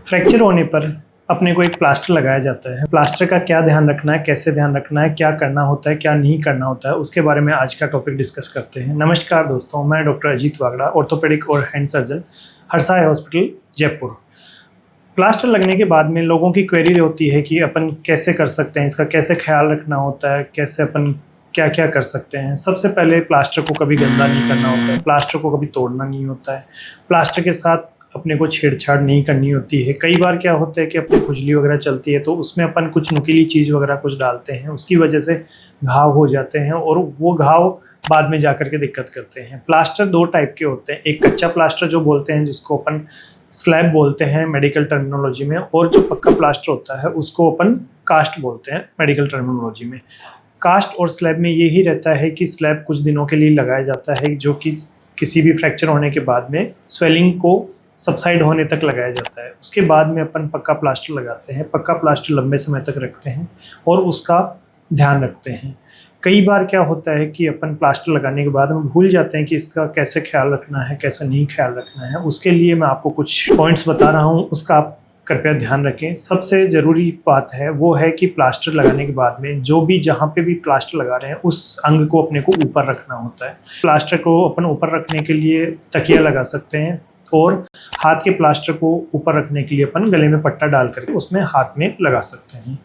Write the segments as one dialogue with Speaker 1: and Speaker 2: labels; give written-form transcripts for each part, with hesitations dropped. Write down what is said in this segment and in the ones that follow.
Speaker 1: Fracture होने पर अपने को एक प्लास्टर लगाया जाता है। प्लास्टर का क्या ध्यान रखना है, कैसे ध्यान रखना है, क्या करना होता है, क्या नहीं करना होता है, उसके बारे में आज का टॉपिक डिस्कस करते हैं। नमस्कार दोस्तों, मैं डॉक्टर अजीत वागड़ा, ऑर्थोपेडिक और hand surgeon, Harsay hospital Jaipur. Plaster लगने के बाद में लोगों की क्वेरी होती है कि अपन कैसे कर सकते हैं, इसका कैसे ख्याल रखना होता है, कैसे अपन क्या क्या कर सकते हैं। सबसे पहले प्लास्टर को कभी गंदा नहीं करना होता है, प्लास्टर को कभी तोड़ना नहीं होता है, प्लास्टर के साथ अपने को छेड़छाड़ नहीं करनी होती है। कई बार क्या होता है कि अपनी खुजली वगैरह चलती है तो उसमें अपन कुछ नुकीली चीज़ वगैरह कुछ डालते हैं, उसकी वजह से घाव हो जाते हैं और वो घाव बाद में जाकर के दिक्कत करते हैं। प्लास्टर दो टाइप के होते हैं, एक कच्चा प्लास्टर जो बोलते हैं जिसको अपन स्लैब बोलते हैं मेडिकल टर्मिनोलॉजी में, और जो पक्का प्लास्टर होता है उसको अपन कास्ट बोलते हैं मेडिकल टर्मिनोलॉजी में। कास्ट और स्लैब में यही रहता है कि स्लैब कुछ दिनों के लिए लगाया जाता है जो कि किसी भी फ्रैक्चर होने के बाद में स्वेलिंग को सबसाइड होने तक लगाया जाता है। उसके बाद में अपन पक्का प्लास्टर लगाते हैं। पक्का प्लास्टर लंबे समय तक रखते हैं और उसका ध्यान रखते हैं। कई बार क्या होता है कि अपन प्लास्टर लगाने के बाद हम भूल जाते हैं कि इसका कैसे ख्याल रखना है, कैसे नहीं ख्याल रखना है। उसके लिए मैं आपको कुछ पॉइंट्स बता रहा हूँ, उसका आप कृपया ध्यान रखें। सबसे ज़रूरी बात है वो है कि प्लास्टर लगाने के बाद में जो भी जहाँ पे भी प्लास्टर लगा रहे हैं उस अंग को अपने को ऊपर रखना होता है। प्लास्टर को अपन ऊपर रखने के लिए तकिया लगा सकते हैं और हाथ के प्लास्टर को ऊपर रखने के लिए अपन गले में पट्टा डाल करके उसमें हाथ में लगा सकते हैं।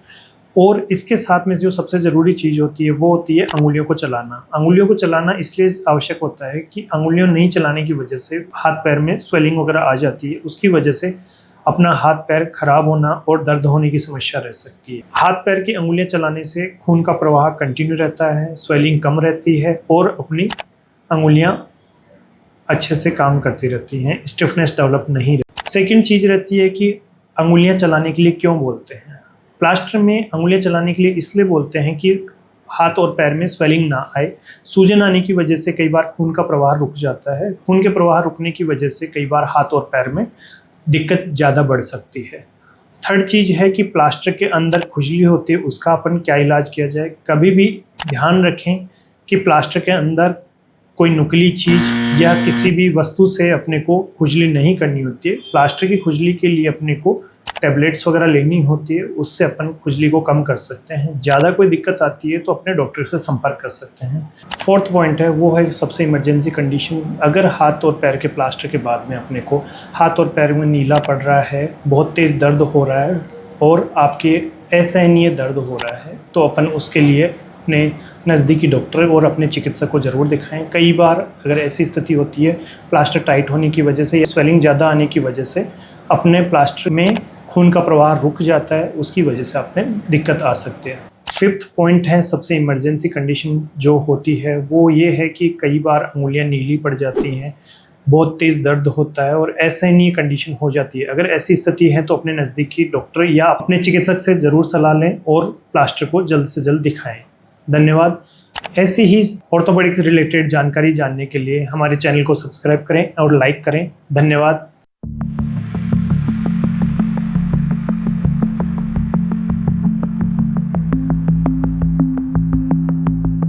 Speaker 1: और इसके साथ में जो सबसे ज़रूरी चीज़ होती है वो होती है अंगुलियों को चलाना। अंगुलियों को चलाना इसलिए आवश्यक होता है कि अंगुलियों नहीं चलाने की वजह से हाथ पैर में स्वेलिंग वगैरह आ जाती है, उसकी वजह से अपना हाथ पैर खराब होना और दर्द होने की समस्या रह सकती है। हाथ पैर की अंगुलियां चलाने से खून का प्रवाह कंटिन्यू रहता है, स्वेलिंग कम रहती है और अपनी अंगुलियां अच्छे से काम करती रहती हैं, स्टिफनेस डेवलप नहीं रहती। सेकंड चीज़ रहती है कि अंगुलियां चलाने के लिए क्यों बोलते हैं। प्लास्टर में अंगुलियां चलाने के लिए इसलिए बोलते हैं कि हाथ और पैर में स्वेलिंग ना आए। सूजन आने की वजह से कई बार खून का प्रवाह रुक जाता है। खून के प्रवाह रुकने की वजह से कई बार हाथ और पैर में दिक्कत ज़्यादा बढ़ सकती है। थर्ड चीज़ है कि प्लास्टर के अंदर खुजली होती है, उसका अपन क्या इलाज किया जाए। कभी भी ध्यान रखें कि प्लास्टर के अंदर कोई नुकीली चीज़ या किसी भी वस्तु से अपने को खुजली नहीं करनी होती है। प्लास्टर की खुजली के लिए अपने को टैबलेट्स वगैरह लेनी होती है, उससे अपन खुजली को कम कर सकते हैं। ज़्यादा कोई दिक्कत आती है तो अपने डॉक्टर से संपर्क कर सकते हैं। फोर्थ पॉइंट है वो है सबसे इमरजेंसी कंडीशन। अगर हाथ और पैर के प्लास्टर के बाद में अपने को हाथ और पैर में नीला पड़ रहा है, बहुत तेज़ दर्द हो रहा है और आपके असहनीय दर्द हो रहा है, तो अपन उसके लिए अपने नज़दीकी डॉक्टर और अपने चिकित्सक को ज़रूर दिखाएं। कई बार अगर ऐसी स्थिति होती है प्लास्टर टाइट होने की वजह से या स्वेलिंग ज़्यादा आने की वजह से अपने प्लास्टर में खून का प्रवाह रुक जाता है, उसकी वजह से आपने दिक्कत आ सकती है। फिफ्थ पॉइंट है सबसे इमरजेंसी कंडीशन जो होती है वो ये है कि कई बार अंगुलियां नीली पड़ जाती हैं, बहुत तेज़ दर्द होता है और असहनीय कंडीशन हो जाती है। अगर ऐसी स्थिति है तो अपने नज़दीकी डॉक्टर या अपने चिकित्सक से ज़रूर सलाह लें और प्लास्टर को जल्द से जल्द दिखाएं। धन्यवाद। ऐसी ही ऑर्थोपेडिक्स रिलेटेड जानकारी जानने के लिए हमारे चैनल को सब्सक्राइब करें और लाइक करें। धन्यवाद।